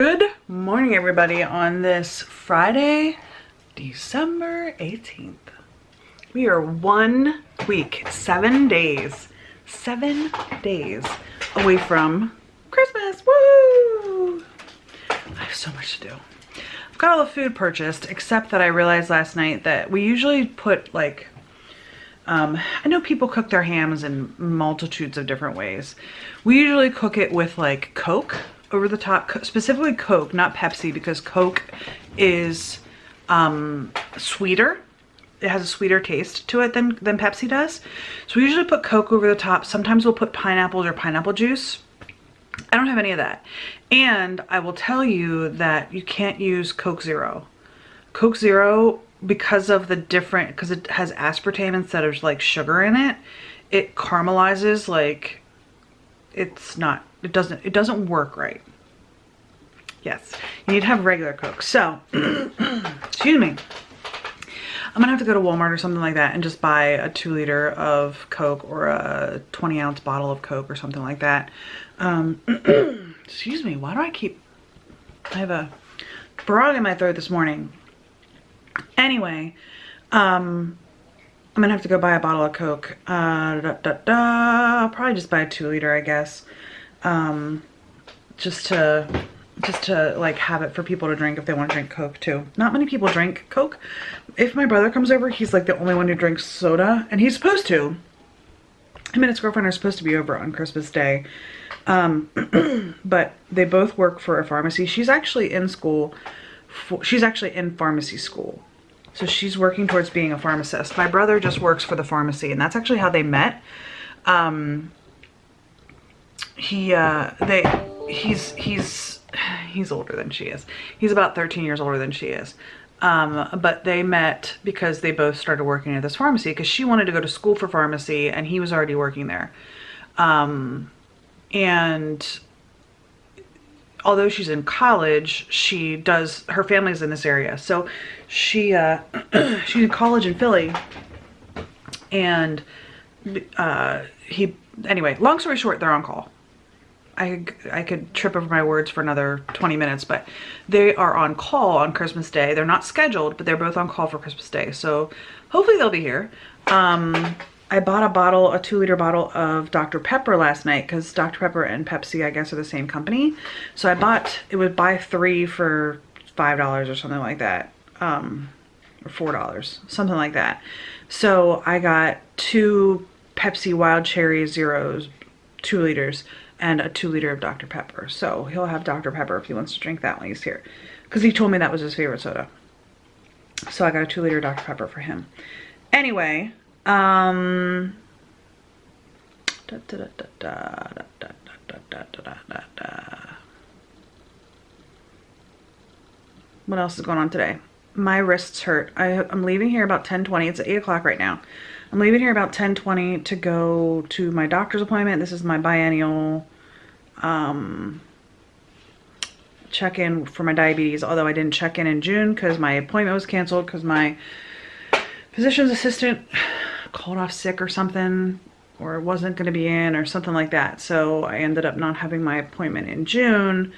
Good morning, everybody, on this Friday, December 18th. We are 1 week, 7 days away from Christmas. Woo! I have so much to do. I've got all the food purchased, except that I realized last night that we usually put like, I know people cook their hams in multitudes of different ways. We usually cook it with like Coke over the top, specifically Coke, not Pepsi, because Coke is sweeter. It has a sweeter taste to it than Pepsi does. So we usually put Coke over the top. Sometimes we'll put pineapples or pineapple juice. I don't have any of that. And I will tell you that you can't use Coke Zero. Coke Zero, because of the different, because it has aspartame instead of like sugar in it, it caramelizes like it's not, it doesn't work right. Yes, you need to have regular Coke. So, excuse me. I'm gonna have to go to Walmart or something like that and just buy a 2 liter of Coke or a 20 ounce bottle of Coke or something like that. Excuse me, why do I have a frog in my throat this morning. Anyway, I'm gonna have to go buy a bottle of Coke. I'll probably just buy a 2 liter, I guess. Just to like have it for people to drink if they want to drink Coke too. Not many people drink Coke. If my brother comes over, he's like the only one who drinks soda, and he's supposed to. Him and his girlfriend are supposed to be over on Christmas Day. But they both work for a pharmacy. She's actually in school. She's actually in pharmacy school. So she's working towards being a pharmacist. My brother just works for the pharmacy, and that's actually how they met. He's older than she is. He's about 13 years older than she is. But they met because they both started working at this pharmacy because she wanted to go to school for pharmacy and he was already working there. And although she's in college, her family's in this area. So she's in college in Philly. And anyway, long story short, they're on call. I could trip over my words for another 20 minutes, but they are on call on Christmas Day. They're not scheduled, but they're both on call for Christmas Day. So hopefully they'll be here. I bought a 2 liter bottle of Dr. Pepper last night because Dr. Pepper and Pepsi, I guess, are the same company. So it would buy 3 for $5 or something like that. Or $4, something like that. So I got 2 Pepsi Wild Cherry Zeros, 2 liters, and a 2 liter of Dr. Pepper. So he'll have Dr. Pepper if he wants to drink that when he's here. Because he told me that was his favorite soda. So I got a 2 liter Dr. Pepper for him. Anyway, what else is going on today? My wrists hurt. I'm leaving here about 10:20. It's 8 o'clock right now. I'm leaving here about 10:20 to go to my doctor's appointment. This is my biennial check-in for my diabetes, although I didn't check in June because my appointment was canceled because my physician's assistant called off sick or something, or wasn't going to be in or something like that. So I ended up not having my appointment in June,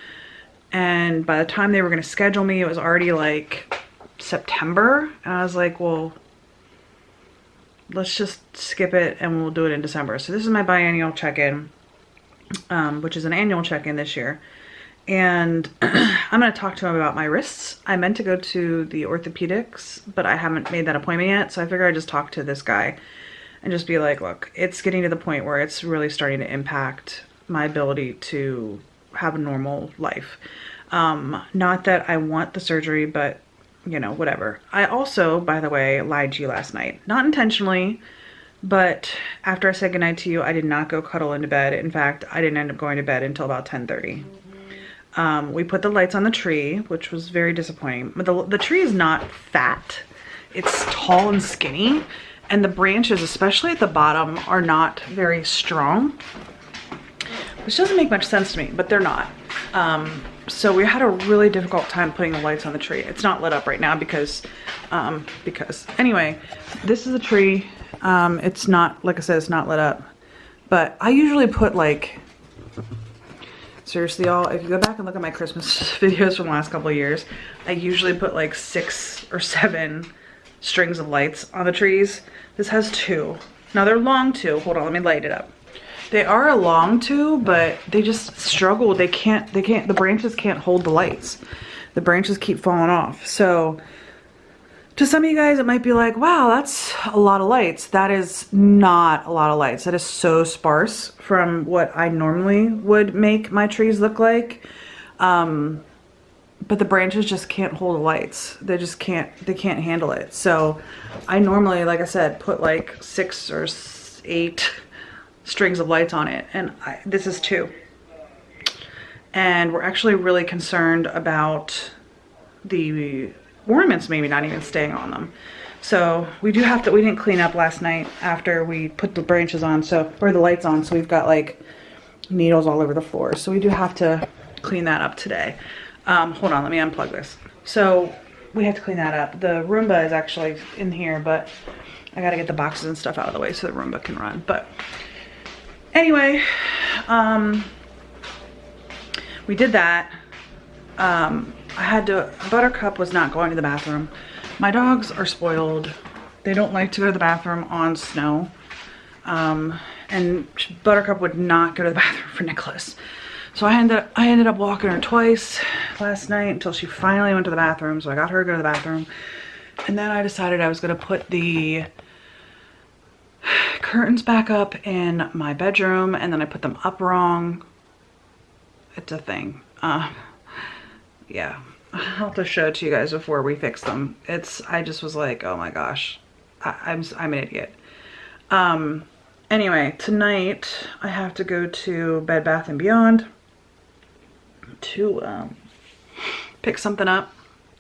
and by the time they were going to schedule me, it was already like September, and I was like, well, let's just skip it and we'll do it in December. So this is my biennial check-in, which is an annual check-in this year. And I'm going to talk to him about my wrists. I meant to go to the orthopedics, but I haven't made that appointment yet. So I figured I'd just talk to this guy and just be like, look, it's getting to the point where it's really starting to impact my ability to have a normal life. Not that I want the surgery, but you know, whatever. I also, by the way, lied to you last night. Not intentionally, but after I said goodnight to you, I did not go cuddle into bed. In fact, I didn't end up going to bed until about 10:30. We put the lights on the tree, which was very disappointing. But the tree is not fat. It's tall and skinny. And the branches, especially at the bottom, are not very strong. Which doesn't make much sense to me, but they're not. So we had a really difficult time putting the lights on the tree. It's not lit up right now because anyway, this is a tree. It's not, like I said, it's not lit up, but I usually put like Seriously, y'all, if you go back and look at my Christmas videos from the last couple of years, I usually put like 6 or 7 strings of lights on the trees. This has 2. Now they're long 2. Hold on, let me light it up. They are a long 2, but they just struggle. They can't, the branches can't hold the lights. The branches keep falling off. So to some of you guys, it might be like, wow, that's a lot of lights. That is not a lot of lights. That is so sparse from what I normally would make my trees look like. But the branches just can't hold the lights. They just can't, they can't handle it. So I normally, like I said, put like 6 or 8 strings of lights on it. And this is 2. And we're actually really concerned about the ornaments maybe not even staying on them. So we do have to, we didn't clean up last night after we put the branches on, so, or the lights on, so we've got like needles all over the floor. So we do have to clean that up today. Hold on, let me unplug this. So we have to clean that up. The Roomba is actually in here, but I gotta get the boxes and stuff out of the way so the Roomba can run. But anyway, we did that. I had to, Buttercup was not going to the bathroom. My dogs are spoiled. They don't like to go to the bathroom on snow. And Buttercup would not go to the bathroom for Nicholas. So I ended up walking her twice last night until she finally went to the bathroom. So I got her to go to the bathroom. And then I decided I was gonna put the curtains back up in my bedroom, and then I put them up wrong. It's a thing. Yeah, I'll have to show it to you guys before we fix them. I just was like, oh my gosh, I'm an idiot. Anyway, tonight I have to go to Bed Bath & Beyond to pick something up.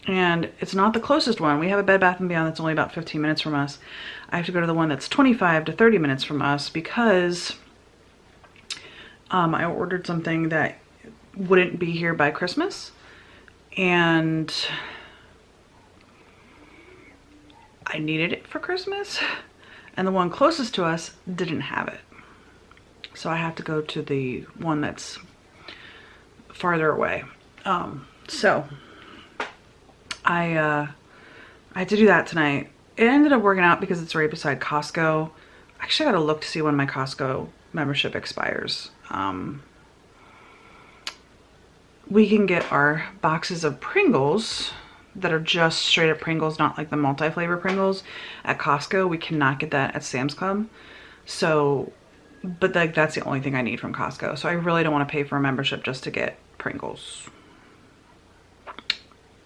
And it's not the closest one. We have a Bed Bath & Beyond that's only about 15 minutes from us. I have to go to the one that's 25 to 30 minutes from us because I ordered something that wouldn't be here by Christmas. And I needed it for Christmas. And the one closest to us didn't have it. So I have to go to the one that's farther away. So I had to do that tonight. It ended up working out because it's right beside Costco. Actually, I gotta look to see when my Costco membership expires. We can get our boxes of Pringles that are just straight up Pringles, not like the multi-flavor Pringles at Costco. We cannot get that at Sam's Club. So, but like that's the only thing I need from Costco. So I really don't want to pay for a membership just to get Pringles.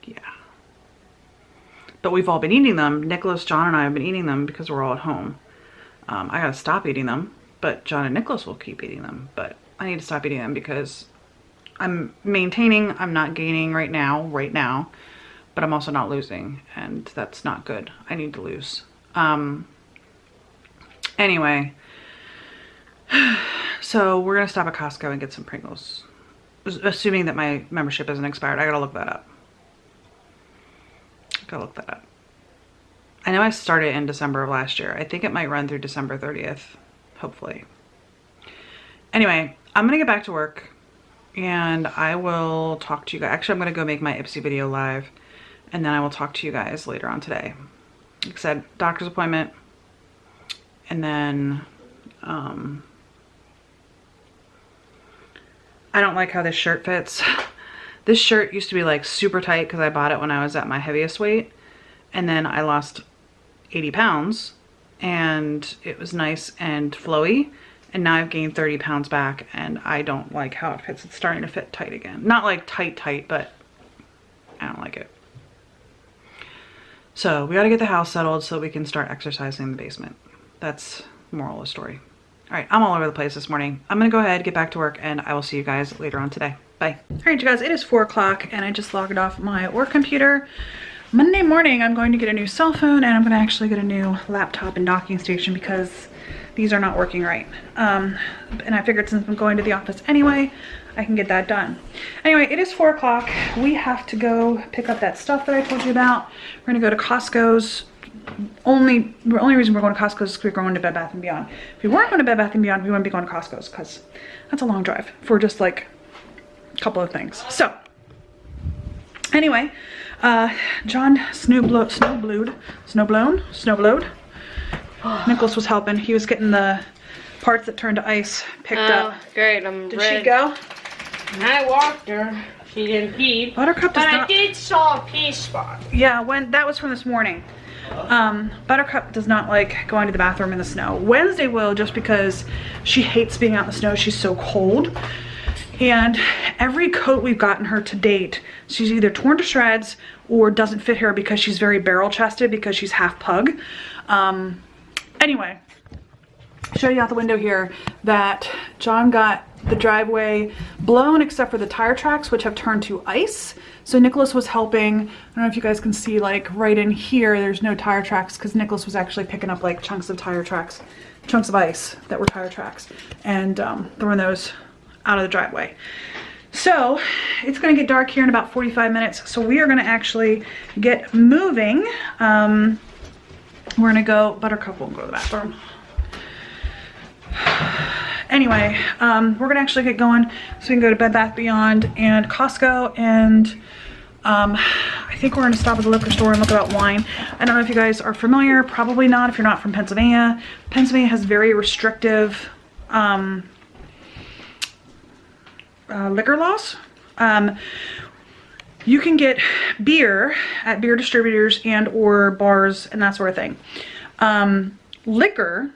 Yeah. But we've all been eating them. Nicholas, John, and I have been eating them because we're all at home. I gotta stop eating them, but John and Nicholas will keep eating them. But I need to stop eating them because I'm maintaining, I'm not gaining right now, but I'm also not losing, and that's not good. I need to lose. Anyway, so we're gonna stop at Costco and get some Pringles. Assuming that my membership isn't expired. I gotta look that up. I know I started in December of last year. I think it might run through December 30th, hopefully. Anyway, I'm gonna get back to work. And I will talk to you guys. Actually, I'm going to go make my Ipsy video live. And then I will talk to you guys later on today. Like I said, doctor's appointment. And then, I don't like how this shirt fits. This shirt used to be like super tight because I bought it when I was at my heaviest weight. And then I lost 80 pounds. And it was nice and flowy. And now I've gained 30 pounds back and I don't like how it fits. It's starting to fit tight again. Not like tight, but I don't like it. So we gotta get the house settled so we can start exercising in the basement. That's the moral of the story. All right, I'm all over the place this morning. I'm gonna go ahead, get back to work, and I will see you guys later on today. Bye. All right, you guys, it is 4 o'clock and I just logged off my work computer. Monday morning, I'm going to get a new cell phone and I'm gonna actually get a new laptop and docking station because these are not working right. And I figured since I'm going to the office anyway, I can get that done. Anyway, it is 4 o'clock. We have to go pick up that stuff that I told you about. We're gonna go to Costco's. The only reason we're going to Costco's is because we're going to Bed Bath & Beyond. If we weren't going to Bed Bath & Beyond, we wouldn't be going to Costco's because that's a long drive for just like couple of things. So anyway, John snowblowed. Nicholas was helping. He was getting the parts that turned to ice picked up. Great, I'm Did she go? I walked her. She didn't pee. Buttercup does but not. I did saw a pee spot. Yeah, when that was from this morning. Buttercup does not like going to the bathroom in the snow. Wednesday will, just because she hates being out in the snow. She's so cold. And every coat we've gotten her to date, she's either torn to shreds or doesn't fit her because she's very barrel chested because she's half pug. Anyway, show you out the window here that John got the driveway blown except for the tire tracks, which have turned to ice. So Nicholas was helping. I don't know if you guys can see, like right in here, there's no tire tracks because Nicholas was actually picking up like chunks of tire tracks, chunks of ice that were tire tracks, and throwing those out of the driveway. So it's gonna get dark here in about 45 minutes. So we are gonna actually get moving. We're gonna go, Buttercup won't go to the bathroom. Anyway, we're gonna actually get going so we can go to Bed Bath Beyond and Costco, and I think we're gonna stop at the liquor store and look about wine. I don't know if you guys are familiar, probably not if you're not from Pennsylvania. Pennsylvania has very restrictive liquor laws. You can get beer at beer distributors and or bars and that sort of thing. Liquor,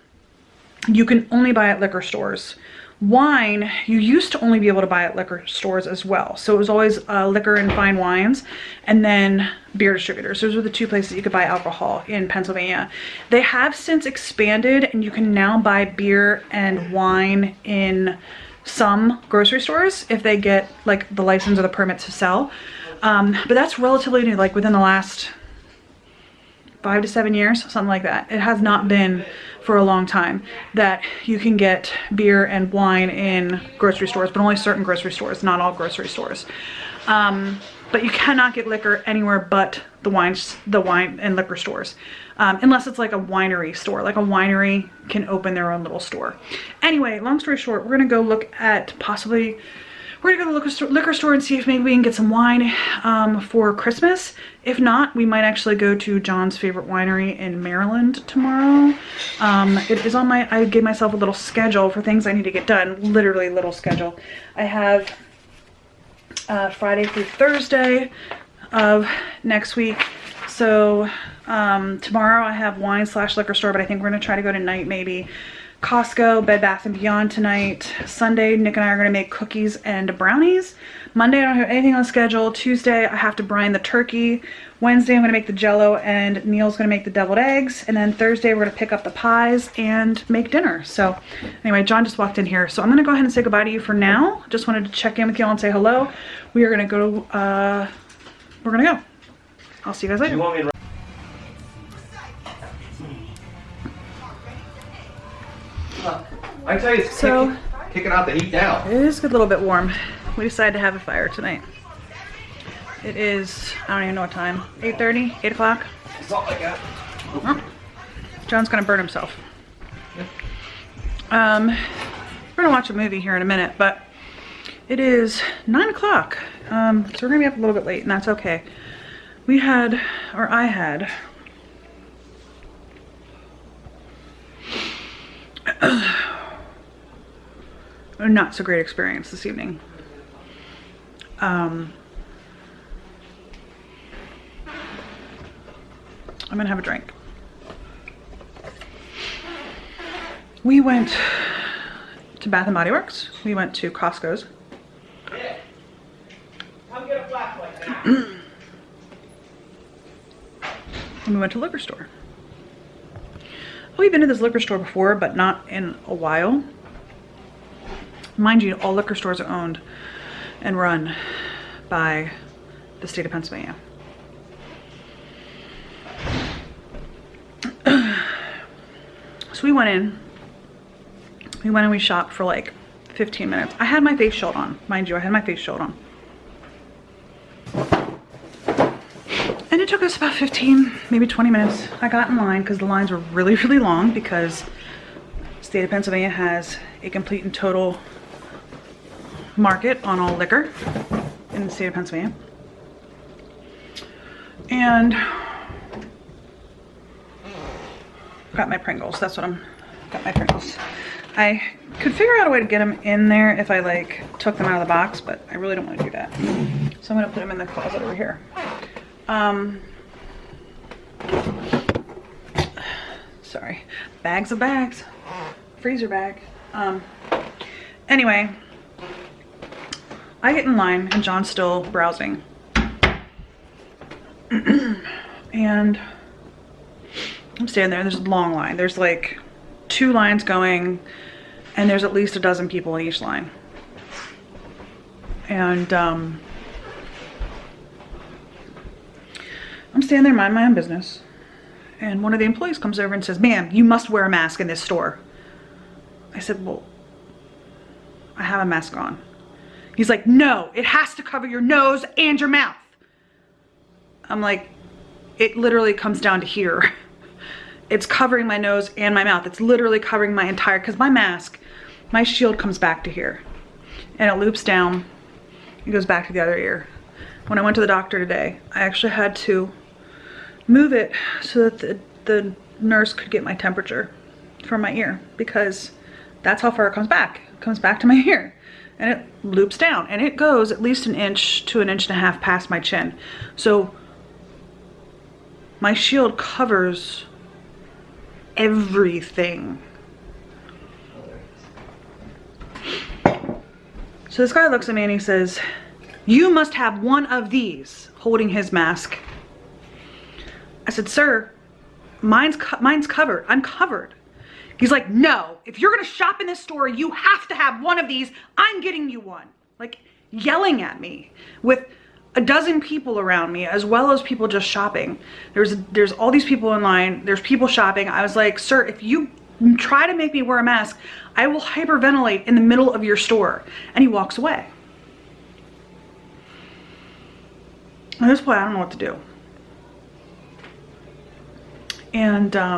you can only buy at liquor stores. Wine, you used to only be able to buy at liquor stores as well. So it was always liquor and fine wines, and then beer distributors. Those were the two places you could buy alcohol in Pennsylvania. They have since expanded, and you can now buy beer and wine in some grocery stores if they get like the license or the permit to sell. But that's relatively new, like within the last 5 to 7 years, something like that. It has not been for a long time that you can get beer and wine in grocery stores, but only certain grocery stores, not all grocery stores. But you cannot get liquor anywhere but the wine and liquor stores, unless it's like a winery store. Like a winery can open their own little store. Anyway, long story short, we're gonna go look at we're gonna go to the liquor store and see if maybe we can get some wine for Christmas. If not, we might actually go to John's favorite winery in Maryland tomorrow. It is on I gave myself a little schedule for things I need to get done, literally little schedule. I have Friday through Thursday of next week. So tomorrow I have wine / liquor store, but I think we're gonna try to go tonight maybe. Costco, Bed Bath & Beyond tonight. Sunday, Nick and I are going to make cookies and brownies. Monday, I don't have anything on schedule. Tuesday, I have to brine the turkey. Wednesday, I'm going to make the jello, and Neil's going to make the deviled eggs. And then Thursday, we're going to pick up the pies and make dinner. So anyway, John just walked in here. So I'm going to go ahead and say goodbye to you for now. Just wanted to check in with y'all and say hello. We are going to go, we're going to go. I'll see you guys later. You want me to I tell you, it's kicking out the heat now. It is a little bit warm. We decided to have a fire tonight. It is, I don't even know what time, 8:30, 8 o'clock? Something like that. Oh, John's gonna burn himself. We're gonna watch a movie here in a minute, but it is 9 o'clock. So we're gonna be up a little bit late, and that's okay. I had a not so great experience this evening. I'm gonna have a drink. We went to Bath & Body Works. We went to Costco's. And we went to the liquor store. We've been to this liquor store before, but not in a while. Mind you, all liquor stores are owned and run by the state of Pennsylvania. So we went in and we shopped for like 15 minutes. I had my face shield on. Mind you, I had my face shield on. And it took us about 15, maybe 20 minutes. I got in line because the lines were really, really long because the state of Pennsylvania has a complete and total market on all liquor in the state of Pennsylvania. And got my Pringles. That's what got my Pringles. I could figure out a way to get them in there if I like took them out of the box, but I really don't want to do that. So I'm gonna put them in the closet over here. Sorry, bags of bags, freezer bag. Anyway, I get in line and John's still browsing. And I'm standing there, there's a long line. There's like 2 lines going and there's at least a dozen people in each line. And I'm standing there minding my own business. And one of the employees comes over and says, "Ma'am, you must wear a mask in this store." I said, "Well, I have a mask on." He's like, "No, it has to cover your nose and your mouth." I'm like, it literally comes down to here. It's covering my nose and my mouth. It's literally covering my entire, because my mask, my shield comes back to here. And it loops down. It goes back to the other ear. When I went to the doctor today, I actually had to move it so that the nurse could get my temperature from my ear, because that's how far it comes back. It comes back to my ear and it loops down and it goes at least 1 inch to 1.5 inches past my chin. So my shield covers everything. So this guy looks at me and he says, "You must have one of these," holding his mask. I said, "Sir, mine's covered. I'm covered." He's like, "No, if you're gonna shop in this store, you have to have one of these. I'm getting you one." Like yelling at me with a dozen people around me, as well as people just shopping. There's all these people in line. There's people shopping. I was like, "Sir, if you try to make me wear a mask, I will hyperventilate in the middle of your store." And he walks away. At this point, I don't know what to do. And I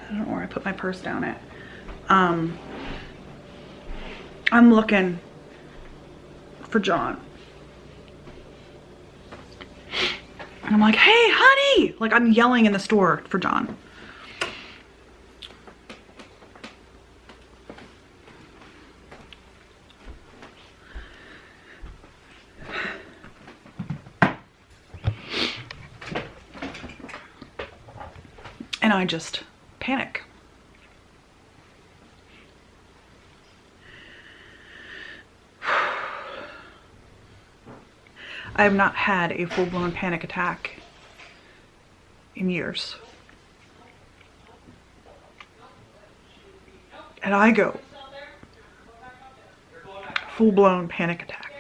don't know where I put my purse down at. I'm looking for John. And I'm like, "Hey, honey!" Like I'm yelling in the store for John. And I just panic. I have not had a full-blown panic attack in years. And I go, full-blown panic attack.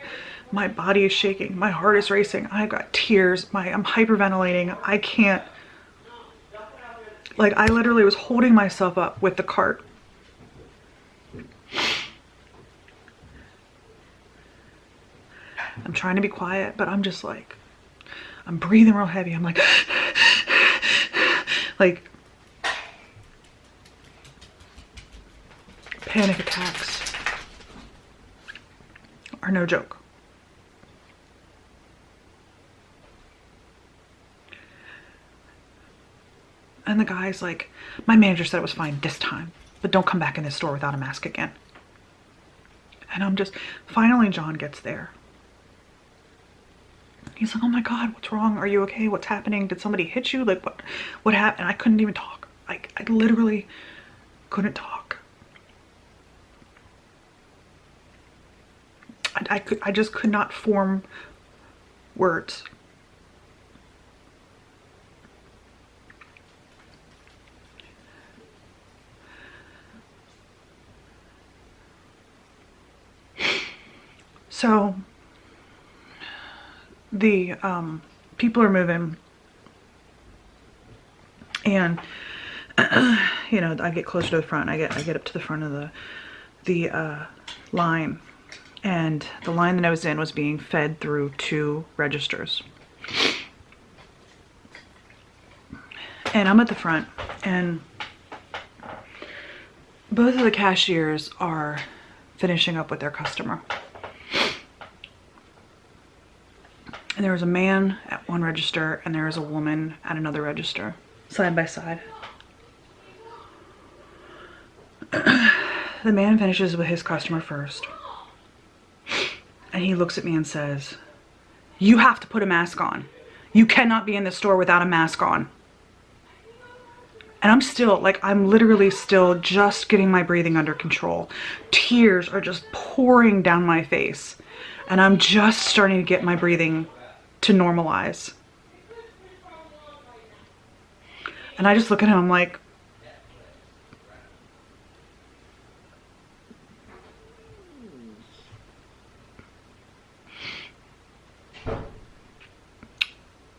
My body is shaking. My heart is racing. I've got tears. I'm hyperventilating. I can't. Like, I literally was holding myself up with the cart. I'm trying to be quiet, but I'm just like, I'm breathing real heavy. I'm like, like, panic attacks are no joke. And the guy's like, "My manager said it was fine this time, but don't come back in this store without a mask again." And I'm just, finally John gets there. He's like, "Oh my God, what's wrong? Are you okay? What's happening? Did somebody hit you? Like what happened?" And I couldn't even talk. I literally couldn't talk. I just could not form words. So the people are moving, and you know, I get closer to the front. I get up to the front of the line, and the line that I was in was being fed through 2 registers. And I'm at the front, and both of the cashiers are finishing up with their customer. And there was a man at one register and there was a woman at another register, side by side. The man finishes with his customer first. And he looks at me and says, "You have to put a mask on. You cannot be in the store without a mask on." And I'm still, like, I'm literally still just getting my breathing under control. Tears are just pouring down my face. And I'm just starting to get my breathing to normalize. And I just look at him, I'm like,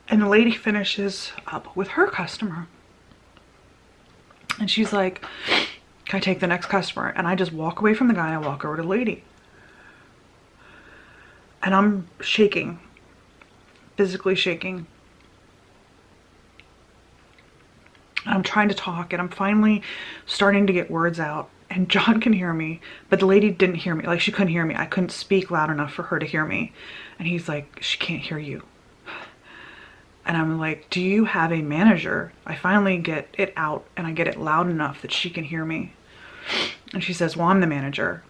and the lady finishes up with her customer. And she's like, "Can I take the next customer?" And I just walk away from the guy and I walk over to the lady. And I'm shaking, physically shaking. And I'm trying to talk and I'm finally starting to get words out. And John can hear me, but the lady didn't hear me. Like, she couldn't hear me. I couldn't speak loud enough for her to hear me. And he's like, "She can't hear you." And I'm like, "Do you have a manager?" I finally get it out and I get it loud enough that she can hear me. And she says, "Well, I'm the manager."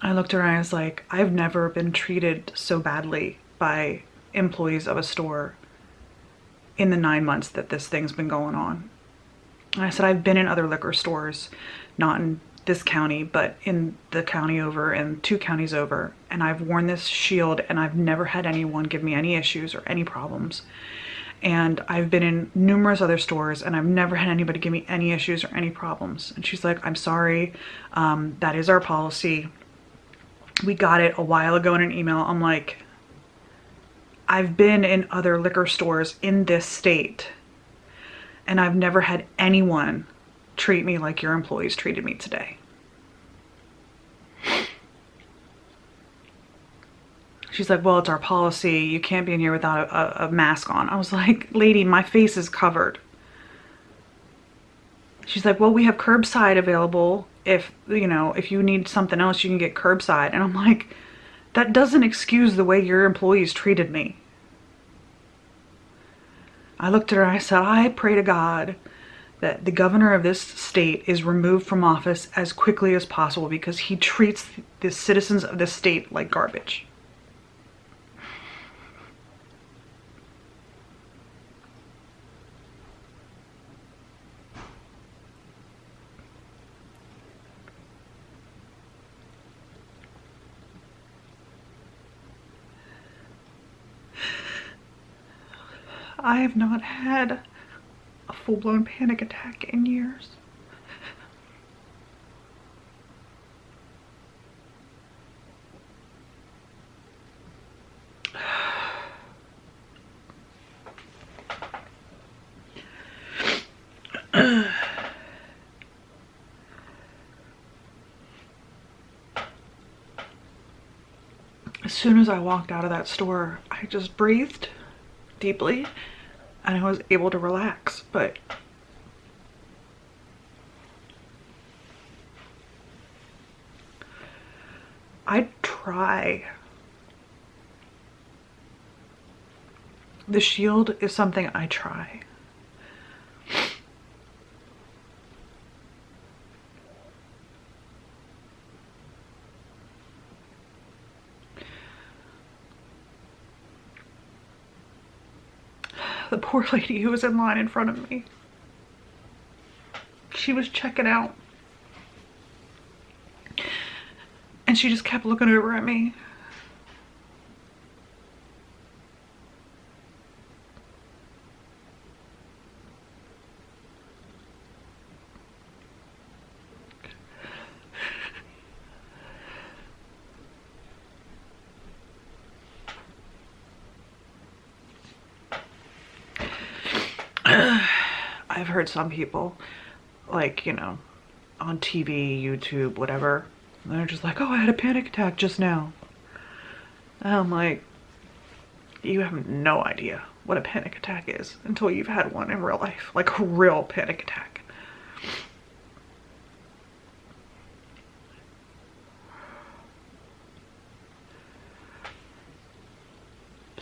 I looked at her and I was like, I've never been treated so badly by employees of a store in the 9 months that this thing's been going on. And I said, I've been in other liquor stores, not in this county, but in the county over and 2 counties over. And I've worn this shield and I've never had anyone give me any issues or any problems. And I've been in numerous other stores and I've never had anybody give me any issues or any problems. And she's like, "I'm sorry, that is our policy. We got it a while ago in an email." I'm like, I've been in other liquor stores in this state and I've never had anyone treat me like your employees treated me today. She's like, "Well, it's our policy. You can't be in here without a mask on." I was like, "Lady, my face is covered." She's like, "Well, we have curbside available. If, you know, if you need something else, you can get curbside." And I'm like, that doesn't excuse the way your employees treated me. I looked at her and I said, I pray to God that the governor of this state is removed from office as quickly as possible because he treats the citizens of this state like garbage. I have not had a full-blown panic attack in years. As soon as I walked out of that store, I just breathed deeply and I was able to relax, but I try. The shield is something I try. The poor lady who was in line in front of me, she was checking out and she just kept looking over at me. I've heard some people, like, you know, on TV, YouTube, whatever, they're just like, "Oh, I had a panic attack just now." And I'm like, you have no idea what a panic attack is until you've had one in real life, like a real panic attack.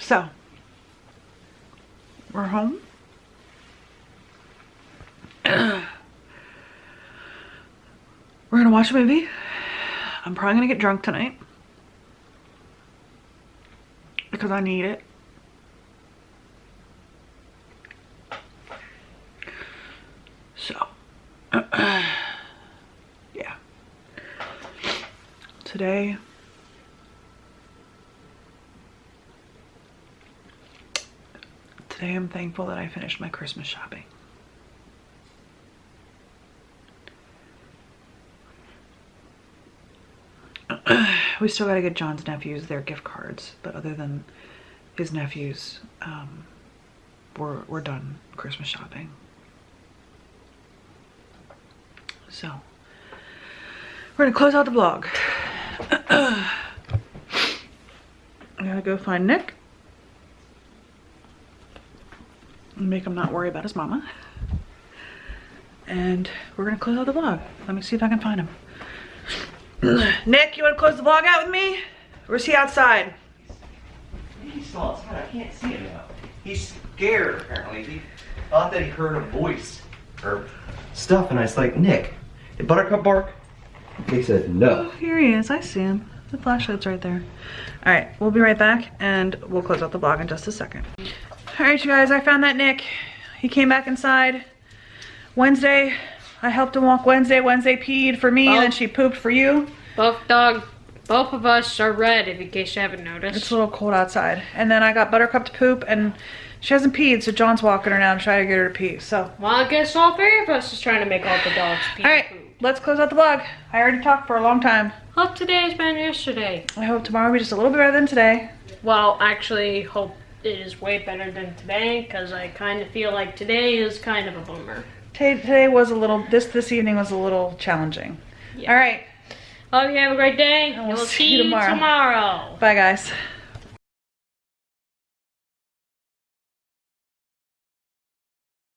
So, we're home. We're gonna watch a movie. I'm probably gonna get drunk tonight because I need it. So, yeah. Today, I'm thankful that I finished my Christmas shopping. We still gotta get John's nephews their gift cards, but other than his nephews, we're done Christmas shopping. So, we're gonna close out the vlog. I gotta go find Nick and make him not worry about his mama. And we're gonna close out the vlog. Let me see if I can find him. Nick, you wanna close the vlog out with me? Or is he outside? He's still outside. I can't see him now. He's scared, apparently. He thought that he heard a voice or stuff, and I was like, Nick, did Buttercup bark? He said, no. Oh, here he is. I see him. The flashlight's right there. All right, we'll be right back, and we'll close out the vlog in just a second. All right, you guys, I found that Nick. He came back inside. Wednesday, I helped him walk Wednesday. Wednesday peed for me, and then she pooped for you. Both of us are red, if in case you haven't noticed. It's a little cold outside. And then I got Buttercup to poop, and she hasn't peed, so John's walking her now to try to get her to pee, so. Well, I guess all three of us is trying to make all the dogs pee. All right, let's close out the vlog. I already talked for a long time. Hope today's better than yesterday. I hope tomorrow will be just a little bit better than today. Well, actually, hope it is way better than today, because I kind of feel like today is kind of a bummer. Today was a little, this evening was a little challenging. Yeah. All right. Hope you have a great day, And we'll we'll see you see you tomorrow. tomorrow. Bye, guys.